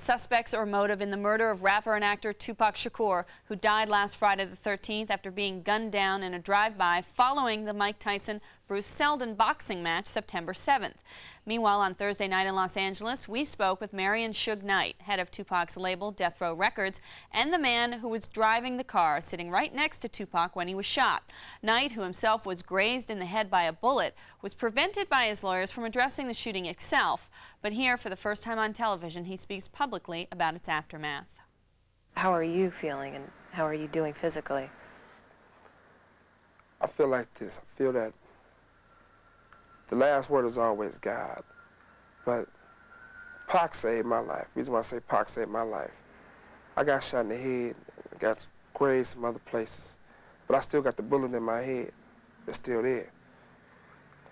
Suspects or motive in the murder of rapper and actor Tupac Shakur, who died last Friday the 13th after being gunned down in a drive-by following the Mike Tyson-Bruce Seldon boxing match September 7th. Meanwhile, on Thursday night in Los Angeles, we spoke with Suge Knight, head of Tupac's label Death Row Records, and the man who was driving the car sitting right next to Tupac when he was shot. Knight, who himself was grazed in the head by a bullet, was prevented by his lawyers from addressing the shooting itself. But here, for the first time on television, he speaks publicly about its aftermath. How are you feeling and how are you doing physically? I feel like this. I feel that the last word is always God. But Pac saved my life. The reason why I say Pac saved my life, I got shot in the head, I got grazed some other places, but I still got the bullet in my head. It's still there.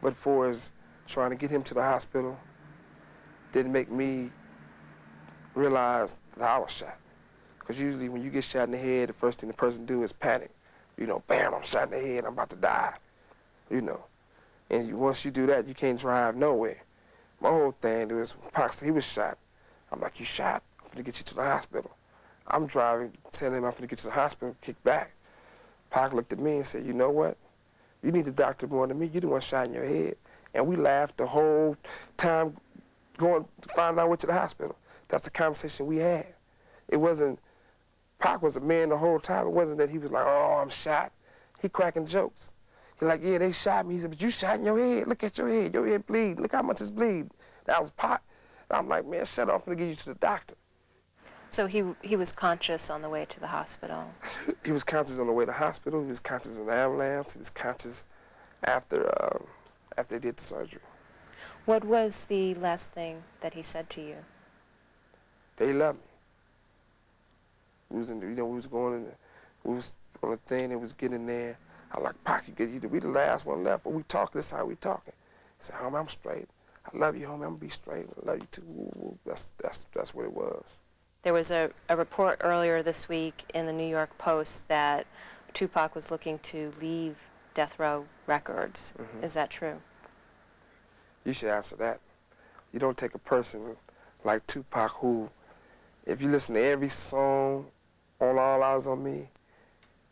But for as trying to get him to the hospital, didn't make me realize that I was shot. Because usually when you get shot in the head, the first thing the person do is panic. You know, bam, I'm shot in the head, I'm about to die, you know. And once you do that, you can't drive nowhere. My whole thing was, Pac, he was shot. I'm like, you shot? I'm finna get you to the hospital. I'm driving, telling him I'm finna get to the hospital, kick back. Pac looked at me and said, you know what? You need the doctor more than me. You the one shot in your head. And we laughed the whole time going to find out which to the hospital. That's the conversation we had. It wasn't, Pac was a man the whole time. It wasn't that he was like, oh, I'm shot. He cracking jokes. He like, yeah, they shot me. He said, but you shot in your head. Look at your head bleeding. Look how much it's bleeding. That was Pac. And I'm like, man, shut up, I'm gonna get you to the doctor. So he was conscious on the way to the hospital? He was conscious on the way to the hospital. He was conscious in the ambulance. He was conscious after they did the surgery. What was the last thing that he said to you? They love me. We was in the, we was going in, we was on the thing that was getting there. I like, Pac, we the last one left. When we talking, this is how we talking. He said, homie, I'm straight. I love you, homie, I'm gonna be straight. I love you too. Woo, woo. That's what it was. There was a report earlier this week in the New York Post that Tupac was looking to leave Death Row Records. Mm-hmm. Is that true? You should answer that. You don't take a person like Tupac who, if you listen to every song on All Eyes on Me,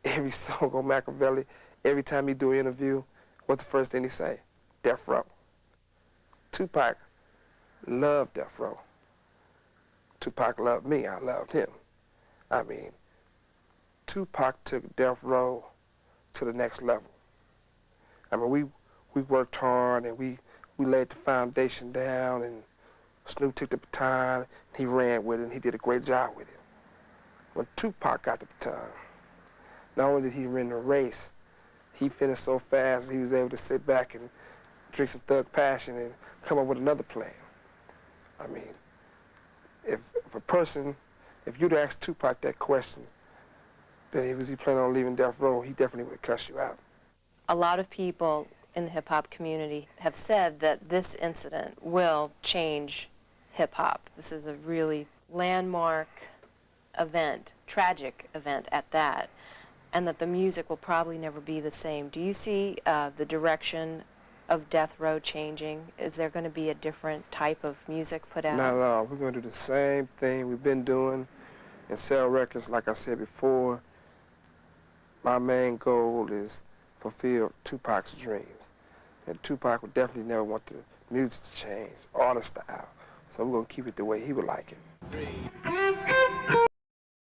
every song on Machiavelli, every time he do an interview, what's the first thing he say? Death Row. Tupac loved Death Row. Tupac loved me, I loved him. I mean, Tupac took Death Row to the next level. I mean, we worked hard and we laid the foundation down, and Snoop took the baton, he ran with it, and he did a great job with it. When Tupac got the baton, not only did he win the race, he finished so fast that he was able to sit back and drink some Thug Passion and come up with another plan. I mean, if you'd asked Tupac that question, that was he planning on leaving Death Row, he definitely would have cussed you out. A lot of people in the hip-hop community have said that this incident will change hip-hop. This is a really landmark event, tragic event at that, and that the music will probably never be the same. Do you see the direction of Death Row changing? Is there going to be a different type of music put out? Not at all. We're going to do the same thing we've been doing and sell records. Like I said before, my main goal is fulfill Tupac's dreams. And Tupac would definitely never want the music to change or the style. So we're going to keep it the way he would like it.